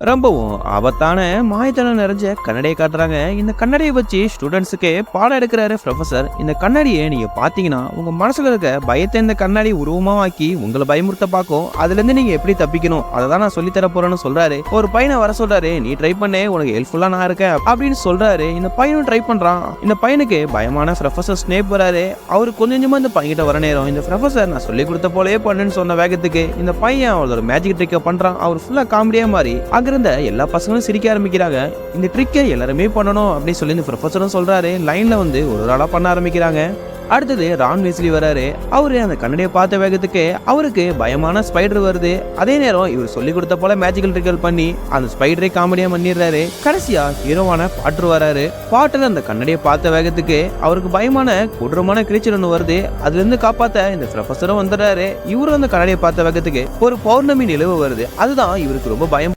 ரொம்பவும் ஆபத்தான மாயத்தனம் நிறைஞ்ச கண்ணாடியை காட்டுறாங்க. இந்த கண்ணாடியை வச்சு ஸ்டூடெண்ட்ஸுக்கு பாடம் எடுக்கிறாரு ப்ரொஃபசர். இந்த கண்ணாடியை நீங்க பாத்தீங்கன்னா உங்க மனசுல இருக்க பயத்தை இந்த கண்ணாடி உருவமாக்கி உங்களை பயமுறுத்த பார்க்கும். அதுல இருந்து நீங்க எப்படி தப்பிக்கணும் அதை தான் நான் சொல்லி தர போறேன்னு சொல்றாரு. ஒரு பையனை வர சொல்றாரு. நீ ட்ரை பண்ணு, உனக்கு ஹெல்ப்ஃபுல்லா நான் இருக்கேன் அப்படின்னு சொல்றாரு. இந்த பையனும் ட்ரை பண்றான். இந்த பையனுக்கு பயமான ப்ரொஃபசர் ஸ்னேப் வராரு. அவரு கொஞ்சமா இந்த பையன்கிட்ட வர நேரம் இந்த ப்ரொஃபசர் நான் சொல்லி கொடுத்த போலயே பண்ணுன்னு சொன்ன வேகத்துக்கு இந்த பையன் அவரோட மேஜிக் ட்ரிக்கை பண்றான். அவர் ஃபுல்லா காமெடியா மாறி அங்கிருந்த எல்லா பசங்களும் சிரிக்க ஆரம்பிக்கிறாங்க. இந்த ட்ரிக்கை எல்லாருமே பண்ணணும் அப்படின்னு சொல்லி இந்த ப்ரொஃபசரும் சொல்றாரு. லைன்ல வந்து ஒரு ஆளா பண்ண ஆரம்பிக்கிறாங்க. அடுத்தது ரான் வெஸ்லி வராரு. அவரு அந்த கண்ணாடியை பார்த்த வேகத்துக்கு அவருக்கு பயமான ஸ்பைடர் வருது. அதே நேரம் இவர் சொல்லி கொடுத்த போல மேஜிக்கல் ட்ரிக்கல் பண்ணி அந்த ஸ்பைடரை காமெடியா பண்ணிடுறாரு. கடைசியா ஹீரோவான பாட்டர் வராரு. பாட்டர் அந்த கண்ணாடியை பார்த்த வேகத்துக்கு அவருக்கு பயமான கொடூரமான கிரீச்சர் ஒன்று வருது. அதுல இருந்து காப்பாத்த இந்த ப்ரொஃபசரும் வந்துடுறாரு. இவரும் அந்த கண்ணாடியை பார்த்த வேகத்துக்கு ஒரு பௌர்ணமி நிலவு வருது. அதுதான் இவருக்கு ரொம்ப பயம்